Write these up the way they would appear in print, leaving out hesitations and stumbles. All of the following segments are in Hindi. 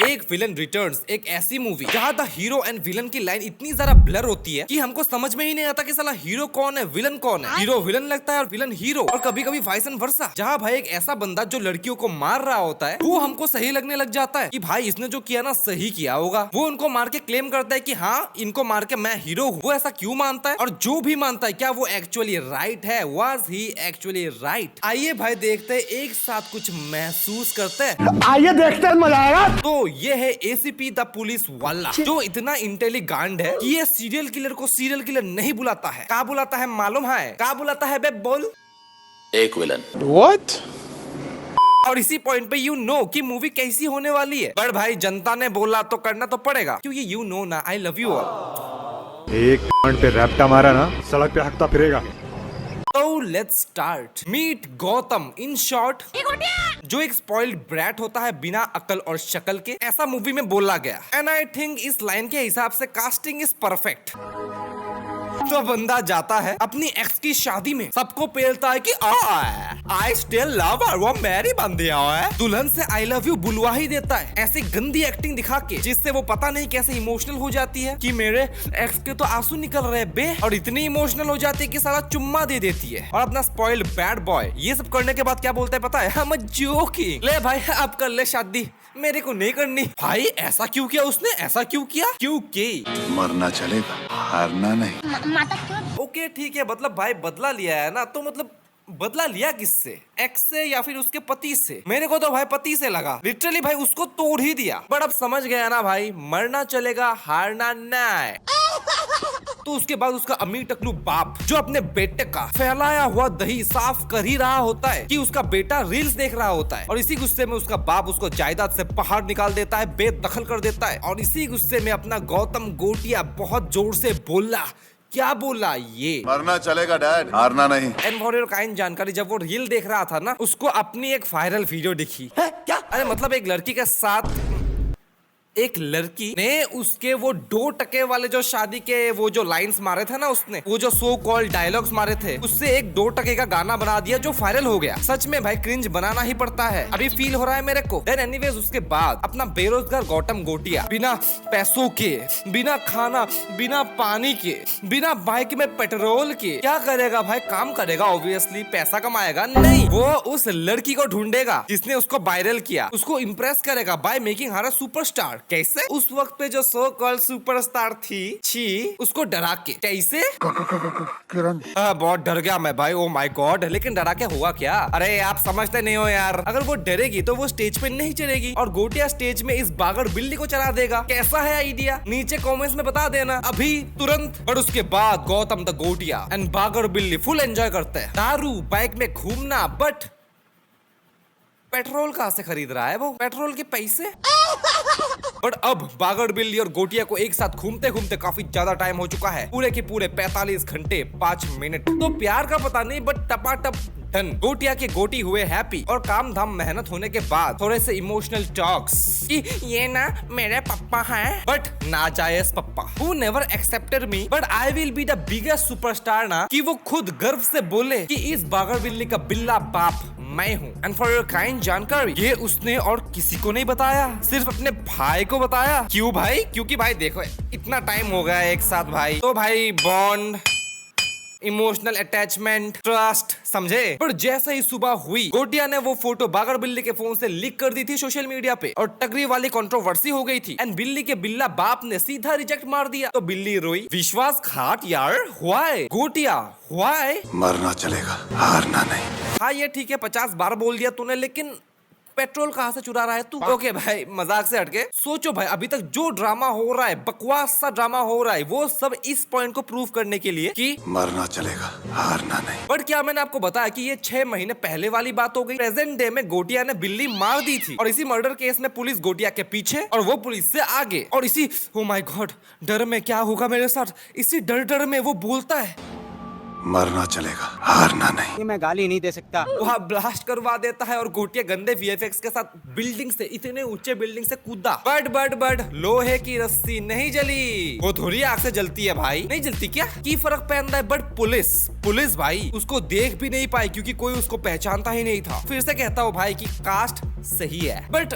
एक विलन रिटर्न्स, एक ऐसी मूवी जहाँ द हीरो एंड विलन की लाइन इतनी ज्यादा ब्लर होती है कि हमको समझ में ही नहीं आता कि साला हीरो कौन है, विलन कौन है। हीरो विलन लगता है और विलन हीरो, और कभी कभी वाइस एंड वर्सा। जहाँ भाई एक ऐसा बंदा जो लड़कियों को मार रहा होता है वो हमको सही लगने लग जाता है कि भाई इसने जो किया ना सही किया होगा। वो उनको मार के क्लेम करता है कि हाँ इनको मार के मैं हीरो हूँ। वो ऐसा क्यों मानता है, और जो भी मानता है क्या वो एक्चुअली राइट है? Was he actually right? आइए भाई देखते हैं, एक साथ कुछ महसूस करते हैं। आइए देखते हैं, मजा आएगा। तो ये है एसीपी द पुलिस वाला, जो इतना इंटेलिजेंट है कि ये सीरियल किलर को सीरियल किलर नहीं बुलाता है। क्या बुलाता है मालूम है? क्या बुलाता है बे, बोल? एक विलन। What? और इसी पॉइंट पे यू नो कि मूवी कैसी होने वाली है। पर भाई जनता ने बोला तो करना तो पड़ेगा, क्योंकि यू नो ना आई लव यू ऑल। एक पे रैप्टा मारा ना, सड़क पे हकता फिरेगा। तो let's start. Meet Gautam, in short जो एक स्पॉइल्ड ब्रैट होता है बिना अकल और शक्ल के, ऐसा मूवी में बोला गया। एंड आई थिंक इस लाइन के हिसाब से कास्टिंग इज परफेक्ट। तो बंदा जाता है अपनी एक्स की शादी में, सबको पेलता है कि आई स्टिल लव हर, वो मेरी बंदी है। दुल्हन से आई लव यू बुलवा ही देता है, ऐसी गंदी एक्टिंग दिखा के जिससे वो पता नहीं कैसे इमोशनल हो जाती है कि मेरे एक्स के तो आंसू निकल रहे बे, और इतनी इमोशनल हो जाती है कि सारा चुम्मा दे देती है। और अपना स्पॉइल्ड बैड बॉय ये सब करने के बाद क्या बोलता है पता है? हम जोकिंग, ले भाई अब कर ले शादी, मेरे को नहीं करनी। भाई ऐसा क्यों किया उसने? ऐसा क्यों किया? क्योंकि मरना चलेगा, हारना नहीं। ओके ठीक है, मतलब भाई बदला लिया है ना, तो मतलब बदला लिया किससे? एक्स से या फिर उसके पति से? मेरे को तो भाई पति से लगा, लिटरली भाई उसको तोड़ ही दिया। बट अब समझ गया ना भाई, मरना चलेगा हारना नहीं। तो उसके बाद उसका अमीर टकलू बाप जो अपने बेटे का फैलाया हुआ दही साफ कर ही रहा होता है कि उसका बेटा रील्स देख रहा होता है, और इसी गुस्से में उसका बाप उसको जायदाद से बाहर निकाल देता है, बेदखल कर देता है। और इसी गुस्से में अपना गौतम गोटिया बहुत जोर से बोला। क्या बोला? ये मरना चलेगा डैड, हारना नहीं। एंड फॉर योर काइंड जानकारी, जब वो रील देख रहा था ना, उसको अपनी एक वायरल वीडियो दिखी है। क्या? अरे मतलब एक लड़की के साथ एक लड़की ने उसके वो 2 टके वाले जो शादी के वो जो लाइंस मारे थे ना, उसने वो जो सो कॉल्ड डायलॉग्स मारे थे, उससे एक 2 टके का गाना बना दिया जो वायरल हो गया। सच में भाई क्रिंज बनाना ही पड़ता है, अभी फील हो रहा है मेरे को। देन एनीवेज उसके बाद अपना बेरोजगार गौतम गोटिया बिना पैसों के, बिना खाना, बिना पानी के, बिना बाइक में पेट्रोल के क्या करेगा भाई? काम करेगा ऑब्वियसली, पैसा कमाएगा नहीं, वो उस लड़की को ढूंढेगा जिसने उसको वायरल किया, उसको इम्प्रेस करेगा by making her a superstar. कैसे? उस वक्त पे जो सो कॉल्ड सुपरस्टार थी, छी, उसको डरा के। कैसे? बहुत डर गया मैं भाई, ओ माय गॉड। लेकिन डरा के हुआ क्या? अरे आप समझते नहीं हो यार, अगर वो डरेगी तो वो स्टेज पे नहीं चढ़ेगी, और गोटिया स्टेज में इस बागड़ बिल्ली को चढ़ा देगा। कैसा है आइडिया? नीचे कमेंट्स में बता देना अभी तुरंत। और उसके बाद गौतम द गोटिया एंड बागड़ बिल्ली फुल एंजॉय करते हैं, दारू, बाइक में घूमना। बट पेट्रोल कहाँ से खरीद रहा है वो? पेट्रोल के पैसे। बट अब बागड़ बिल्ली और गोटिया को एक साथ घूमते घूमते काफी ज्यादा टाइम हो चुका है, पूरे के पूरे 45 घंटे 5 मिनट। तो प्यार का पता नहीं, बट टपाटप डन। गोटिया के गोटी हुए हैप्पी, और काम धाम मेहनत होने के बाद थोड़े से इमोशनल टॉक्स कि ये ना मेरे पप्पा हैं, बट नाजायज पप्पा who never accepted me, but I will be the biggest superstar ना, कि वो खुद गर्व से बोले कि इस बागड़ बिल्ली का बिल्ला बाप मैं हूँ। एंड फॉर योर काइंड जानकारी, ये उसने और किसी को नहीं बताया, सिर्फ अपने भाई को बताया। क्यों भाई? क्योंकि भाई देखो इतना टाइम हो गया एक साथ भाई, तो भाई बॉन्ड, इमोशनल अटैचमेंट, ट्रस्ट, समझे? पर जैसे ही सुबह हुई, गोटिया ने वो फोटो बागड़ बिल्ली के फोन से लीक कर दी थी सोशल मीडिया पे, और टगरी वाली कंट्रोवर्सी हो गई थी। एंड बिल्ली के बिल्ला बाप ने सीधा रिजेक्ट मार दिया, तो बिल्ली रोई। विश्वासघात यार, व्हाई? Gotiya why? मरना चलेगा, हारना नहीं। हाँ ये ठीक है, 50 बार बोल दिया तूने, लेकिन पेट्रोल कहाँ से चुरा रहा है तू? ओके भाई मजाक से हटके सोचो भाई, अभी तक जो ड्रामा हो रहा है, बकवास सा ड्रामा हो रहा है, वो सब इस पॉइंट को प्रूव करने के लिए कि मरना चलेगा, हारना नहीं। बट क्या मैंने आपको बताया कि ये 6 महीने पहले वाली बात हो गई? प्रेजेंट डे में गोटिया ने बिल्ली मार दी थी, और इसी मर्डर केस में पुलिस गोटिया के पीछे और वो पुलिस से आगे। और इसी ओ माय गॉड डर में क्या होगा मेरे साथ, इसी डर में वो बोलता है मरना चलेगा, हारना नहीं। ये मैं गाली नहीं दे सकता। वहाँ ब्लास्ट करवा देता है, और गोटिया गंदे वीएफएक्स के साथ बिल्डिंग से, इतने ऊंचे बिल्डिंग से कूदा। बट लोहे की रस्सी नहीं जली, वो थोड़ी आग से जलती है भाई। नहीं जलती क्या? की फर्क पहनता है। बट पुलिस भाई उसको देख भी नहीं पाई, क्योंकि कोई उसको पहचानता ही नहीं था। फिर से कहता हूँ भाई कि कास्ट सही है, बट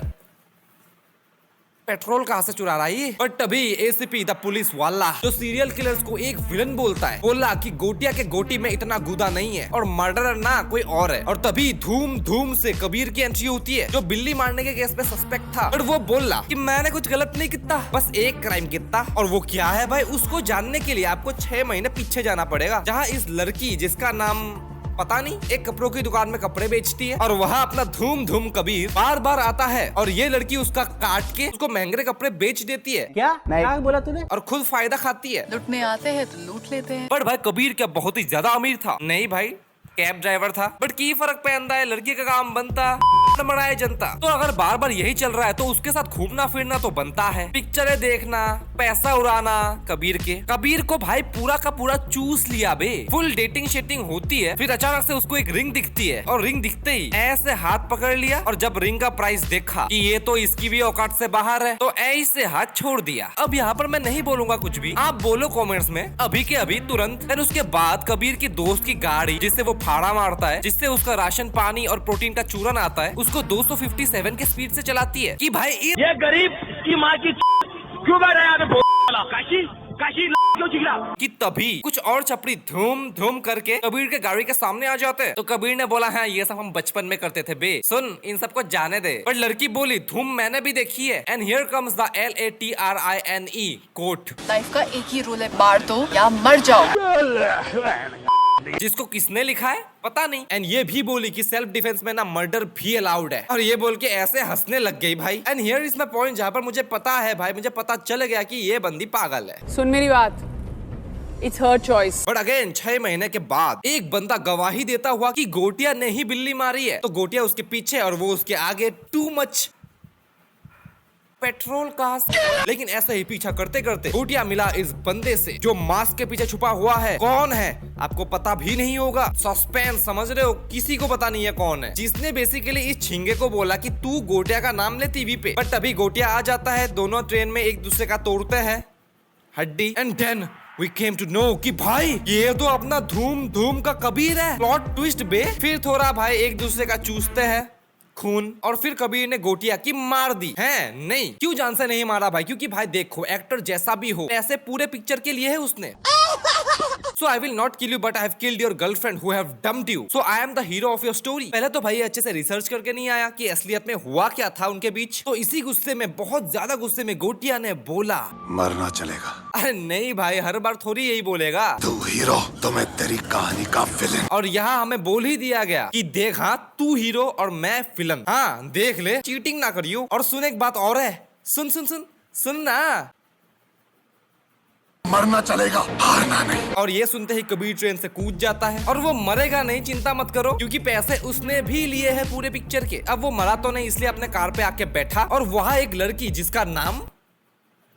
पेट्रोल कहाँ से चुरा रहा है ये? बट तभी एसीपी द पुलिस वाला जो सीरियल किलर्स को एक विलन बोलता है, बोला कि गोटिया के गोटी में इतना गुदा नहीं है और मर्डरर ना कोई और है। और तभी धूम धूम से कबीर की एंट्री होती है, जो बिल्ली मारने के केस में सस्पेक्ट था। पर वो बोला कि मैंने कुछ गलत नहीं किया, बस एक क्राइम किया। और वो क्या है भाई, उसको जानने के लिए आपको 6 महीने पीछे जाना पड़ेगा, जहाँ इस लड़की जिसका नाम पता नहीं, एक कपड़ों की दुकान में कपड़े बेचती है और वहाँ अपना धूम धूम कबीर बार बार आता है और ये लड़की उसका काट के उसको महंगे कपड़े बेच देती है। क्या बोला तूने? और खुद फायदा खाती है। लूटने आते हैं तो लूट लेते हैं। पर भाई कबीर क्या बहुत ही ज्यादा अमीर था? नहीं भाई, कैब ड्राइवर था। बट की फर्क पैदा है, लड़की का काम बनता मराए जनता। तो अगर बार बार यही चल रहा है तो उसके साथ घूमना फिरना तो बनता है, पिक्चरें देखना, पैसा उड़ाना। कबीर को भाई पूरा का पूरा चूस लिया बे। फुल डेटिंग शेटिंग होती है, फिर अचानक से उसको एक रिंग दिखती है और रिंग दिखते ही ऐसे हाथ पकड़ लिया और जब रिंग का प्राइस देखा कि ये तो इसकी भी औकात से बाहर है तो ऐसे हाथ छोड़ दिया। अब यहाँ पर मैं नहीं बोलूंगा कुछ भी, आप बोलो कॉमेंट्स में अभी के अभी तुरंत। फिर उसके बाद कबीर की दोस्त की गाड़ी जिससे वो फाड़ा मारता है, जिससे उसका राशन पानी और प्रोटीन का चूरन आता है, उसको 257 के स्पीड से चलाती है कि भाई ये गरीब की माँ की क्यों बैठा यहाँ पे काशी क्यों चिल्ला? कि तभी कुछ और छपरी धूम धूम करके कबीर के गाड़ी के सामने आ जाते हैं। तो कबीर ने बोला, हाँ ये सब हम बचपन में करते थे बे, सुन इन सबको जाने दे। पर लड़की बोली, धूम मैंने भी देखी है। And here comes the LATRINE quote. Life का एक ही रूल है, मार दो या मर जाओ। जिसको किसने लिखा है पता नहीं। एंड ये भी बोली कि सेल्फ डिफेंस में ना मर्डर भी अलाउड है। और ये बोल के ऐसे हंसने लग गई भाई। And here is my point, जहाँ पर मुझे पता है भाई, मुझे पता चल गया कि ये बंदी पागल है। सुन मेरी बात, it's her choice. But again 6 महीने के बाद एक बंदा गवाही देता हुआ कि गोटिया ने ही बिल्ली मारी है, तो गोटिया उसके पीछे और वो उसके आगे। Too much petrol cost. लेकिन ऐसे ही पीछा करते करते गोटिया मिला इस बंदे से जो मास्क के पीछे छुपा हुआ है। कौन है आपको पता भी नहीं होगा। सस्पेंस समझ रहे हो, किसी को पता नहीं है कौन है। जिसने बेसिकली इस छिंगे को बोला कि तू गोटिया का नाम ले टीवी पे। बट तभी गोटिया आ जाता है, दोनों ट्रेन में एक दूसरे का तोड़ते हैं हड्डी। And then we came to know कि भाई ये तो अपना धूम धूम का कबीर है। प्लॉट ट्विस्ट बे। फिर थोड़ा भाई एक दूसरे का चूसते हैं खून, और फिर कबीर ने गोटिया की मार दी है। नहीं, क्यों जान से नहीं मारा भाई? क्योंकि भाई देखो, एक्टर जैसा भी हो, ऐसे पूरे पिक्चर के लिए है उसने। So I will not kill you, but I have killed your girlfriend who have dumped you. So I am the hero of your story. पहले तो भाई अच्छे से रिसर्च करके नहीं आया कि असलियत में हुआ क्या था उनके बीच। तो इसी गुस्से में, बहुत ज्यादा गुस्से में गोटिया ने बोला, मरना चलेगा। अरे नहीं भाई, हर बार थोड़ी यही बोलेगा। तू हीरो तो मैं तेरी कहानी का विलेन। और यहाँ हमें बोल ही दिया गया कि देख, हाँ तू हीरो और मैं विलन। हाँ देख ले, चीटिंग ना करियो। और सुन, एक बात और है, सुन सुन सुन सुन ना, मरना चलेगा, हारना नहीं। और ये सुनते ही कबीर ट्रेन से कूद जाता है। और वो मरेगा नहीं, चिंता मत करो, क्योंकि पैसे उसने भी लिए हैं पूरे पिक्चर के। अब वो मरा तो नहीं, इसलिए अपने कार पे आके बैठा और वहाँ एक लड़की जिसका नाम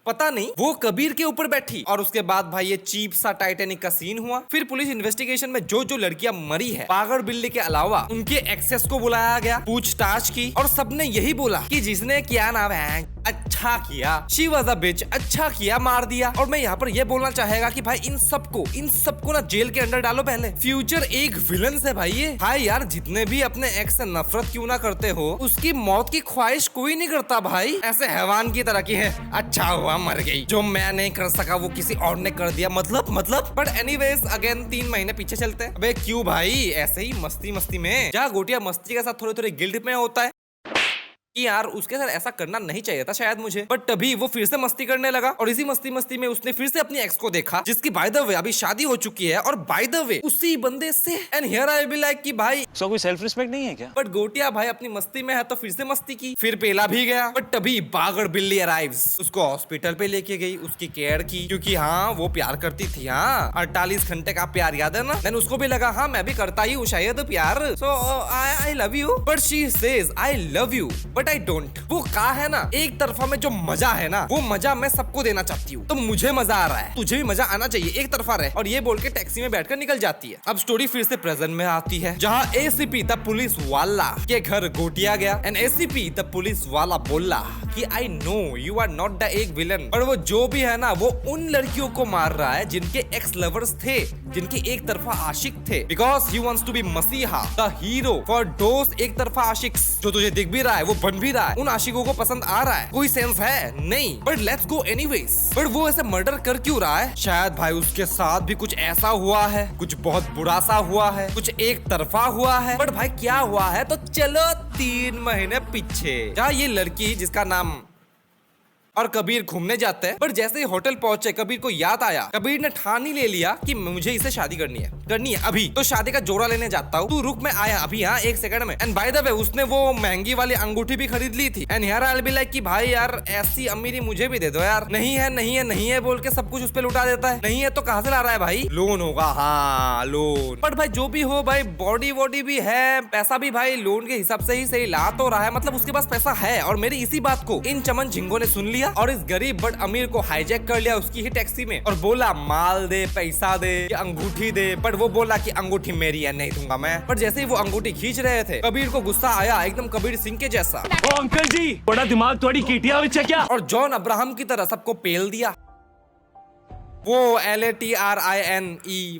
पता नहीं, वो कबीर के ऊपर बैठी। और उसके बाद भाई ये चीप सा टाइटैनिक का सीन हुआ। फिर पुलिस इन्वेस्टिगेशन में जो जो लड़कियां मरी है पागल बिल्ली के अलावा, उनके एक्सेस को बुलाया गया, पूछताछ की, और सबने यही बोला कि जिसने किया ना वह अच्छा किया, शी वाज अ बिच, अच्छा किया, मार दिया। और मैं यहाँ पर ये बोलना चाहेगा कि भाई इन सबको ना जेल के अंदर डालो पहले। फ्यूचर एक विलन से भाई ये। भाई यार, जितने भी अपने एक्स से नफरत क्यों ना करते हो, उसकी मौत की ख्वाहिश कोई नहीं करता भाई। ऐसे हैवान की तरह की है, अच्छा हुआ मर गई, जो मैं नहीं कर सका वो किसी और ने कर दिया, मतलब। बट एनीवेज अगेन 3 महीने पीछे चलते हैं। अबे क्यों भाई, ऐसे ही मस्ती में। जहाँ गोटिया मस्ती के साथ थोड़े गिल्ट में होता है कि यार उसके साथ ऐसा करना नहीं चाहिए था शायद मुझे। बट तभी वो फिर से मस्ती करने लगा और इसी मस्ती में उसने फिर से अपनी एक्स को देखा, जिसकी बाय द वे अभी शादी हो चुकी है, और बाय द वे उसी बंदे से। And here I be like कि भाई सो कोई सेल्फ रिस्पेक्ट नहीं है क्या? बट गोटिया भाई अपनी मस्ती में है तो फिर से मस्ती की, फिर पेला भी गया। बट तभी बागड़ बिल्ली अराइव्स, उसको हॉस्पिटल पे लेके गई, उसकी केयर की, क्योंकि हाँ वो प्यार करती थी। हाँ 48 घंटे का प्यार, याद है ना? देन उसको भी लगा हाँ मैं भी करता ही हूँ शायद प्यार, so I love you. But she says I love you but I don't. वो कहा है ना, एक तरफा में जो मजा है ना, वो मजा मैं सबको देना चाहती हूँ। तो मुझे मजा आ रहा है, तुझे भी मजा आना चाहिए, एक तरफा रहे। और ये बोल के टैक्सी में बैठकर निकल जाती है। अब स्टोरी फिर से प्रेजेंट में आती है, जहाँ एसीपी द पुलिस वाला के घर गोटिया गया। एंड एसीपी द पुलिस वाला बोला कि I know you are not the एक विलन, पर वो जो भी है ना, वो उन लड़कियों को मार रहा है जिनके एक्स लवर्स थे, जिनके एक तरफा आशिक थे। Because he wants to be मसीहा, द हीरो फॉर दोस एक तरफा आशिक्स। जो तुझे दिख भी रहा है वो बन भी रहा है, उन आशिकों को पसंद आ रहा है, कोई सेंस है नहीं, but let's go anyways. But वो ऐसे मर्डर कर क्यों रहा है? शायद भाई उसके साथ भी कुछ ऐसा हुआ है, कुछ बहुत बुरा सा हुआ है, कुछ एक तरफा हुआ है। बट भाई क्या हुआ है तो चलो 3 महीने पीछे, जहाँ ये लड़की जिसका नाम और कबीर घूमने जाते हैं, बट जैसे ही होटल पहुंचे कबीर को याद आया, कबीर ने ठान ही ले लिया कि मुझे इसे शादी करनी है अभी, तो शादी का जोड़ा लेने जाता हूँ, तू रुक में आया अभी, हाँ 1 सेकंड में। एंड बाय द वे उसने वो महंगी वाली अंगूठी भी खरीद ली थी। एंड यार आई बी लाइक कि भाई यार ऐसी अमीरी मुझे भी दे दो यार। नहीं है नहीं है नहीं है बोल के सब कुछ उस पे लुटा देता है। नहीं है तो कहाँ से ला रहा है भाई? लोन होगा, हाँ लोन। बट भाई जो भी हो भाई, बॉडी वॉडी भी है, पैसा भी भाई लोन के हिसाब से ही सही ला तो रहा है, मतलब उसके पास पैसा है। और मेरी इसी बात को इन चमन झिंगों ने सुन लिया और इस गरीब बट अमीर को हाईजैक कर लिया उसकी ही टैक्सी में और बोला माल दे, पैसा दे, अंगूठी दे। बट वो बोला कि अंगूठी मेरी है, नहीं दूंगा मैं। पर जैसे ही वो अंगूठी खींच रहे थे कबीर को गुस्सा आया, एकदम कबीर सिंह के जैसा। ओ अंकल जी, बड़ा दिमाग थोड़ी कीटिया विच है क्या? और जॉन अब्राहम की तरह सबको पेल दिया, वो LATRINE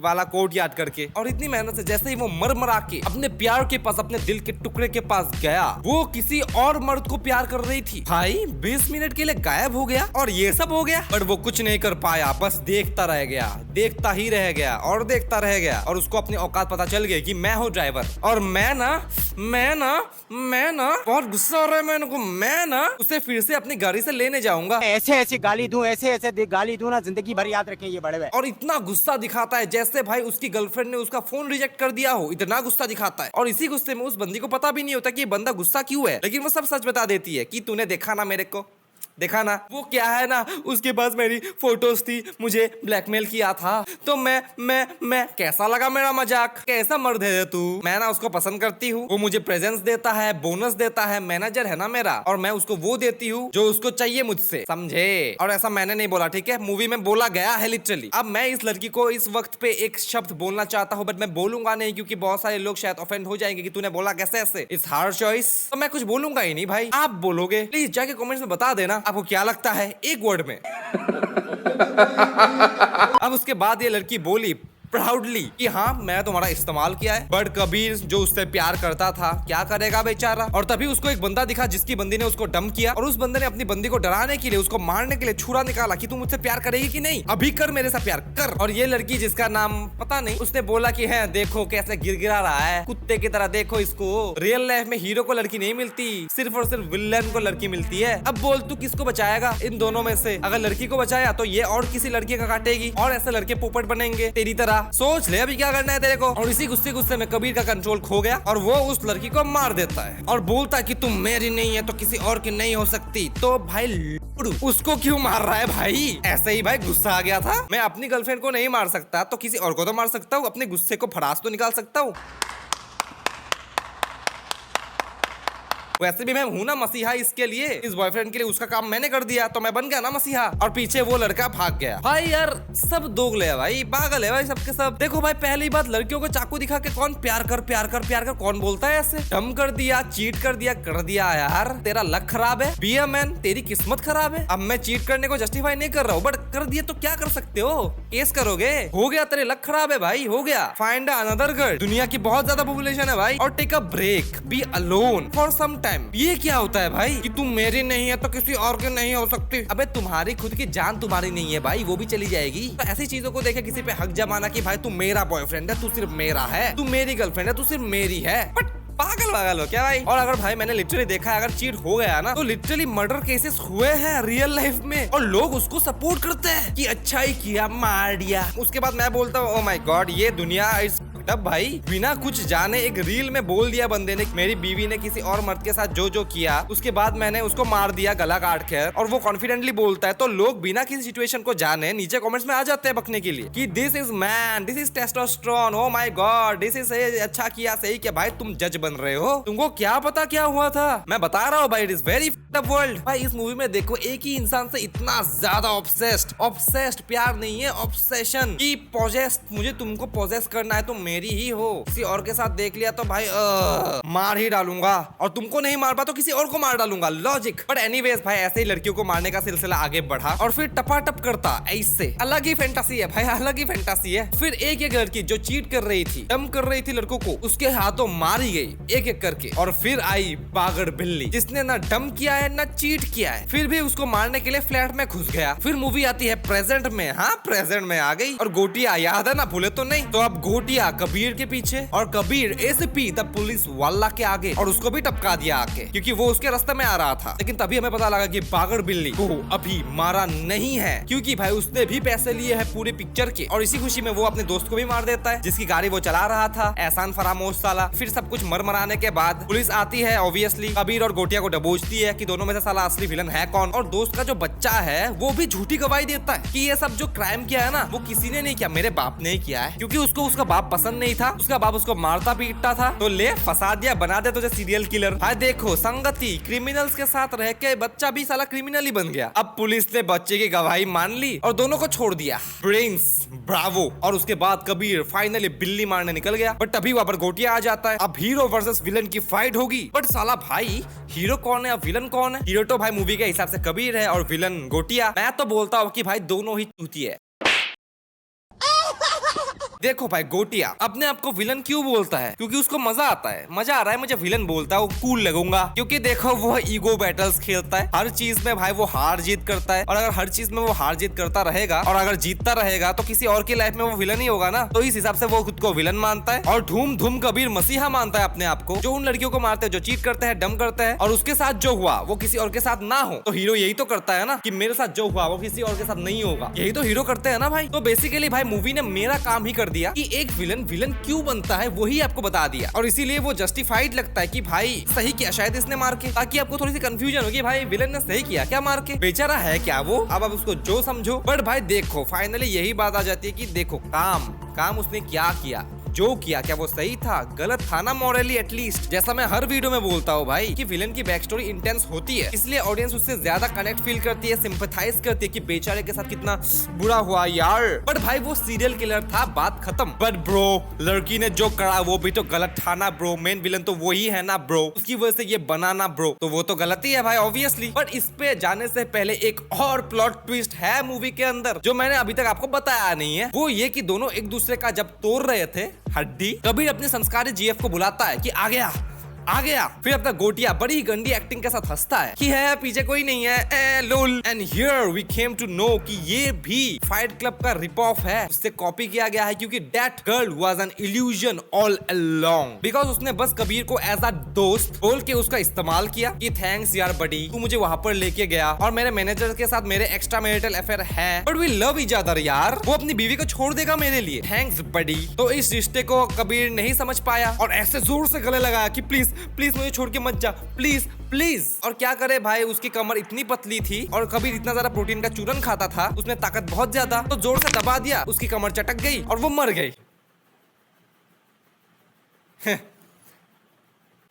वाला कोड याद करके। और इतनी मेहनत से जैसे ही वो मर के अपने प्यार के पास, अपने दिल के टुकड़े के पास गया, वो किसी और मर्द को प्यार कर रही थी। भाई 20 मिनट के लिए गायब हो गया और ये सब हो गया। पर वो कुछ नहीं कर पाया, बस देखता रह गया, देखता ही रह गया और देखता रह गया। और उसको अपनी औकात पता चल गई कि मैं हूँ ड्राइवर और मैं ना बहुत गुस्सा हो रहा है मेरे को। मैं ना उसे फिर से अपनी गाड़ी से लेने जाऊंगा। ऐसे ऐसे गाली दूं, ऐसे ऐसे गाली दूं ना, जिंदगी भर याद रखें ये बड़े हुए। और इतना गुस्सा दिखाता है जैसे भाई उसकी गर्लफ्रेंड ने उसका फोन रिजेक्ट कर दिया हो, इतना गुस्सा दिखाता है। और इसी गुस्से में उस बंदी को पता भी नहीं होता कि ये बंदा गुस्सा क्यों है, लेकिन वो सब सच बता देती है कि तूने देखा ना मेरे को, देखा ना वो क्या है ना, उसके पास मेरी फोटोज थी, मुझे ब्लैकमेल किया था। तो मैं कैसा लगा मेरा मजाक? कैसा मर्द है तू? मैं ना उसको पसंद करती हूँ, वो मुझे प्रेजेंस देता है, बोनस देता है, मैनेजर है ना मेरा, और मैं उसको वो देती हूँ जो उसको चाहिए मुझसे, समझे? और ऐसा मैंने नहीं बोला, ठीक है, मूवी में बोला गया है लिटरली। अब मैं इस लड़की को इस वक्त पे एक शब्द बोलना चाहता हूँ, बट मैं बोलूंगा नहीं क्योंकि बहुत सारे लोग शायद ऑफेंड हो जाएंगे कि तूने बोला कैसे ऐसे। इट्स हार्ड चॉइस, तो मैं कुछ बोलूंगा ही नहीं भाई, आप बोलोगे। प्लीज जाके कमेंट्स में बता देना आपको क्या लगता है, एक वर्ड में। अब उसके बाद ये लड़की बोली प्राउडली कि हाँ मैं तुम्हारा इस्तेमाल किया है। बट कबीर जो उससे प्यार करता था क्या करेगा बेचारा। और तभी उसको एक बंदा दिखा जिसकी बंदी ने उसको डंप किया, और उस बंदे ने अपनी बंदी को डराने के लिए, उसको मारने के लिए छुरा निकाला कि तू मुझसे प्यार करेगी कि नहीं, अभी कर, मेरे साथ प्यार कर। और ये लड़की जिसका नाम पता नहीं, उसने बोला कि है देखो कैसे गिरगिरा रहा है कुत्ते की तरह, देखो इसको। रियल लाइफ में हीरो को लड़की नहीं मिलती, सिर्फ और सिर्फ विलन को लड़की मिलती है। अब बोल तू किसको बचाएगा इन दोनों में से? अगर लड़की को बचाया तो ये और किसी लड़की का काटेगी और ऐसे लड़के पोपट बनेंगे तेरी तरह। सोच ले अभी क्या करना है तेरे को। और इसी गुस्से में कबीर का कंट्रोल खो गया और वो उस लड़की को मार देता है और बोलता है कि तुम मेरी नहीं है तो किसी और की नहीं हो सकती। तो भाई उसको क्यों मार रहा है भाई? ऐसे ही भाई गुस्सा आ गया था। मैं अपनी गर्लफ्रेंड को नहीं मार सकता तो किसी और को तो मार सकता हूँ, अपने गुस्से को फरास तो निकाल सकता हूँ। वैसे भी मैं हूं ना मसीहा इसके लिए, इस बॉयफ्रेंड के लिए उसका काम मैंने कर दिया तो मैं बन गया ना मसीहा। और पीछे वो लड़का भाग गया। भाई यार सब दोगले है भाई, पागल है भाई सबके सब। देखो भाई पहली बात, लड़कियों को चाकू दिखा के कौन प्यार कर कौन बोलता है ऐसे? डम कर दिया, चीट कर दिया यार, तेरा लक खराब है, बी अ मैन, तेरी किस्मत खराब है। अब मैं चीट करने को जस्टिफाई नहीं कर रहा हूँ, बट कर दिया तो क्या कर सकते हो, केस करोगे, हो गया, तेरे लक खराब है भाई, हो गया। Find another girl. दुनिया की बहुत ज्यादा पॉपुलेशन है भाई, और take a break, be alone for some time. ये क्या होता है भाई कि तुम मेरी नहीं है तो किसी और की नहीं हो सकती? अबे तुम्हारी खुद की जान तुम्हारी नहीं है भाई, वो भी चली जाएगी। तो ऐसी चीजों को देखे किसी पे हक जमाना कि भाई तू मेरा बॉयफ्रेंड है, तू सिर्फ मेरा है, तू मेरी गर्लफ्रेंड है, तू सिर्फ मेरी है, बट पागल हो क्या भाई? और अगर भाई मैंने लिटरली देखा है, अगर चीट हो गया ना तो लिटरली मर्डर केसेस हुए हैं रियल लाइफ में, और लोग उसको सपोर्ट करते हैं कि अच्छा ही किया, मार दिया। उसके बाद मैं बोलता हूँ ओ माय गॉड, ये दुनिया तब भाई बिना कुछ जाने एक रील में बोल दिया बंदे ने मेरी बीवी ने किसी और मर्द के साथ जो किया, उसके बाद मैंने उसको मार दिया गला काट के, और वो कॉन्फिडेंटली बोलता है, तो लोग बिना किसी सिचुएशन को जाने नीचे कमेंट्स में आ जाते हैं बकने के लिए कि this is man, this is testosterone, oh my God, this is अच्छा किया, सही किया। भाई तुम जज बन रहे हो, तुमको क्या पता क्या हुआ था? मैं बता रहा हूँ भाई, इट इज वेरी वर्ल्ड। भाई इस मूवी में देखो एक ही इंसान से इतना ज्यादा ऑब्सेस्ड प्यार नहीं है, ऑब्सेशन की, पोजेस्ड, मुझे तुमको पोजेस करना है, तुम मेरी मेरी ही हो, किसी और के साथ देख लिया तो भाई मार ही डालूंगा, और तुमको नहीं मार पा तो किसी और को मार डालूंगा, लॉजिक। बट एनीवेज भाई ऐसे ही लड़कियों को मारने का सिलसिला आगे बढ़ा और फिर टपाटप करता ऐसे। अलग ही फैंटासी है भाई, अलग ही फैंटासी है। फिर एक एक लड़की जो चीट कर रही थी, डम कर रही थी लड़कों को, उसके हाथों मारी गई एक एक करके। और फिर आई पागड़ बिल्ली जिसने ना डम किया है ना चीट किया है, फिर भी उसको मारने के लिए फ्लैट में घुस गया। फिर मूवी आती है प्रेजेंट में, हाँ प्रेजेंट में आ गई। और गोटिया याद है ना, भूले तो नहीं। तो अब गोटिया कबीर के पीछे और कबीर एसीपी द पुलिस वाला के आगे, और उसको भी टपका दिया आके क्योंकि वो उसके रास्ते में आ रहा था। लेकिन तभी हमें पता लगा कि पागड़ बिल्ली को अभी मारा नहीं है, क्योंकि भाई उसने भी पैसे लिए हैं पूरे पिक्चर के, और इसी खुशी में वो अपने दोस्त को भी मार देता है जिसकी गाड़ी वो चला रहा था, एहसान फरामोश साला। फिर सब कुछ मरमराने के बाद पुलिस आती है, ऑब्वियसली कबीर और गोटिया को दबोचती है कि दोनों में से साला असली विलन है कौन। और दोस्त का जो बच्चा है वो भी झूठी गवाही देता है कि ये सब जो क्राइम किया है ना वो किसी ने नहीं किया, मेरे बाप ने ही किया है, क्योंकि उसको उसका बाप पसंद नहीं था, उसका बाप उसको मारता पीटता था, तो ले फंसा दिया, बना दे तुझे सीरियल किलर। भाई देखो संगति, क्रिमिनल्स के साथ रह के बच्चा भी साला क्रिमिनल ही बन गया। अब पुलिस ने बच्चे की गवाही मान ली और दोनों को छोड़ दिया, ब्रेन्स ब्रावो। और उसके बाद कबीर फाइनली बिल्ली मारने निकल गया। बट तभी वहां पर गोटिया आ जाता है। अब हीरो वर्सेस विलन की फाइट होगी। बट साला भाई हीरो कौन है और विलन कौन है? हीरो तो भाई मूवी के हिसाब से कबीर है और विलन गोटिया। मैं तो बोलता हूँ कि भाई दोनों ही चूती है। देखो भाई गोटिया अपने आप को विलन क्यों बोलता है? क्योंकि उसको मजा आता है, मजा आ रहा है मुझे विलन बोलता है, वो कूल लगूंगा। क्योंकि देखो वो ईगो बैटल्स खेलता है, हर चीज में भाई वो हार जीत करता है, और अगर हर चीज में वो हार जीत करता रहेगा और अगर जीतता रहेगा तो किसी और की लाइफ में वो विलन ही होगा ना। तो इस हिसाब से वो खुद को विलन मानता है और धूम धूम कबीर मसीहा मानता है अपने आप को, जो उन लड़कियों को मारते हैं जो चीट करते हैं, डम करते हैं, और उसके साथ जो हुआ वो किसी और के साथ ना हो। तो हीरो यही तो करता है ना कि मेरे साथ जो हुआ वो किसी और के साथ नहीं होगा, यही तो हीरो करते हैं ना भाई। तो बेसिकली भाई मूवी ने मेरा काम ही कर दिया कि एक विलन क्यों बनता है वही आपको बता दिया, और इसीलिए वो जस्टिफाइड लगता है कि भाई सही किया शायद इसने मार के, ताकि आपको थोड़ी सी कंफ्यूजन होगी भाई विलन ने सही किया क्या मार के, बेचारा है क्या वो, अब आप उसको जो समझो। बट भाई देखो फाइनली यही बात आ जाती है कि देखो काम उसने क्या किया, जो किया क्या वो सही था, गलत था ना मॉरली एटलीस्ट। जैसा मैं हर वीडियो में बोलता हूँ भाई कि विलन की बैक स्टोरी इंटेंस होती है, इसलिए ऑडियंस उससे ज्यादा कनेक्ट फील करती है, सिंपैथाइज करती है कि बेचारे के साथ कितना बुरा हुआ यार। बट भाई वो सीरियल किलर था, बात खत्म। बट ब्रो लड़की ने जो करा वो भी तो गलत था ना ब्रो, मेन विलन तो वही है ना ब्रो, उसकी वजह से ये बना ना ब्रो, तो वो तो गलती है भाई ऑब्वियसली। बट इस पे जाने से पहले एक और प्लॉट ट्विस्ट है मूवी के अंदर जो मैंने अभी तक आपको बताया नहीं है, वो ये कि दोनों एक दूसरे का जब तोड़ रहे थे हड्डी, कबीर अपने संस्कारी जीएफ को बुलाता है कि आ गया। फिर अपना गोटिया बड़ी गंदी एक्टिंग के साथ हंसता है कि है पीछे कोई नहीं है, lol. And here we came to know कि ये भी फाइट क्लब का रिप ऑफ है, उससे कॉपी किया गया है, क्योंकि that girl was an illusion all along, because उसने बस कबीर को एज अ दोस्त बोल के उसका इस्तेमाल किया कि थैंक्स यार बडी, तू मुझे वहां पर लेके गया और मेरे मैनेजर के साथ मेरे एक्स्ट्रा मैरिटल अफेयर है, but we love each other यार, वो अपनी बीवी को छोड़ देगा मेरे लिए, थैंक्स बडी। तो इस रिश्ते को कबीर नहीं समझ पाया और ऐसे जोर से गले लगाया कि प्लीज मुझे छोड़ के मत जा, प्लीज। और क्या करे भाई, उसकी कमर इतनी पतली थी और कबीर इतना ज्यादा प्रोटीन का चूरन खाता था, उसमें ताकत बहुत ज्यादा, तो जोर से दबा दिया, उसकी कमर चटक गई और वो मर गई।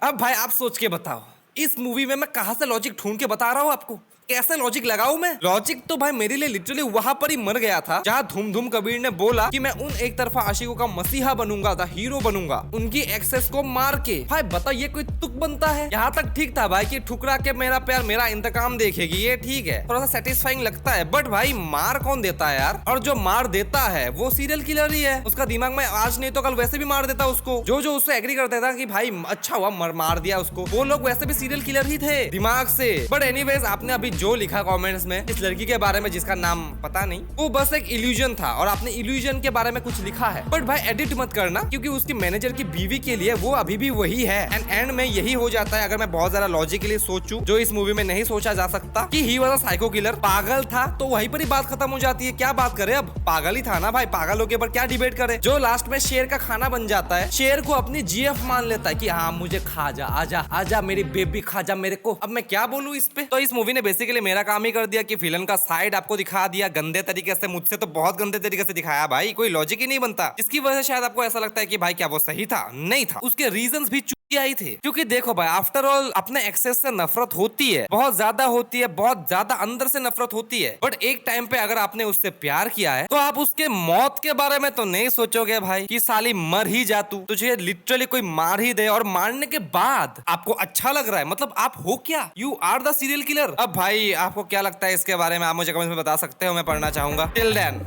अब भाई आप सोच के बताओ, इस मूवी में मैं कहां से लॉजिक ढूंढ के बता रहा हूं आपको, कैसे लॉजिक लगाऊं मैं? लॉजिक तो भाई मेरे लिए लिटरली वहां पर ही मर गया था जहां धूम धूम कबीर ने बोला कि मैं उन एक तरफा आशिकों का मसीहा बनूंगा, द हीरो बनूंगा, उनकी एक्सेस को मार के। भाई बता ये कोई तुक बनता है? यहाँ तक ठीक था भाई कि ठुकरा के मेरा प्यार मेरा इंतकाम देखेगी, ये ठीक है, थोड़ा सा सेटिस्फाइंग लगता है। बट भाई मार कौन देता है यार? और जो मार देता है वो सीरियल किलर ही है, उसका दिमाग में आज नहीं तो कल वैसे भी मार देता उसको। जो उससे एग्री करता था कि भाई अच्छा हुआ मार दिया उसको, वो लोग वैसे भी सीरियल किलर ही थे दिमाग से। बट एनीवेज आपने अभी जो लिखा कमेंट्स में इस लड़की के बारे में जिसका नाम पता नहीं, वो बस एक इल्यूजन था और आपने इल्यूजन के बारे में कुछ लिखा है, बट भाई एडिट मत करना, क्योंकि उसकी मैनेजर की बीवी के लिए वो अभी भी वही है। एंड एंड में यही हो जाता है, अगर मैं बहुत ज्यादा लॉजिकली सोचूं, जो इस मूवी में नहीं सोचा जा सकता, कि he was a psycho killer, पागल था, तो वहीं पर ही बात खत्म हो जाती है। क्या बात करे, अब पागल ही था ना भाई, पागलों के ऊपर क्या डिबेट करे। जो लास्ट में शेर का खाना बन जाता है, शेर को अपनी जीएफ मान लेता है कि हाँ मुझे खा जा, आजा मेरी बेबी खा जा मेरे को। अब मैं क्या बोलूं इस पे? तो इस मूवी ने बेसिकली मेरा काम ही कर दिया कि विलन का साइड आपको दिखा दिया गंदे तरीके से, मुझसे तो बहुत गंदे तरीके से दिखाया भाई, कोई लॉजिक ही नहीं बनता, जिसकी वजह से शायद आपको ऐसा लगता है कि भाई क्या वो सही था, नहीं था, उसके रीजंस भी आई थी। क्योंकि देखो भाई, आफ्टर ऑल अपने एक्सेस से नफरत होती है, बहुत ज्यादा होती है, बहुत ज्यादा अंदर से नफरत होती है। बट एक टाइम पे अगर आपने उससे प्यार किया है तो आप उसके मौत के बारे में तो नहीं सोचोगे भाई कि साली मर ही जा तू, तुझे लिटरली कोई मार ही दे, और मारने के बाद आपको अच्छा लग रहा है। मतलब आप हो क्या? You are the serial killer. अब भाई आपको क्या लगता है इसके बारे में, आप मुझे कमेंट में बता सकते हो, मैं पढ़ना चाहूंगा। Till then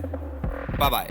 bye bye.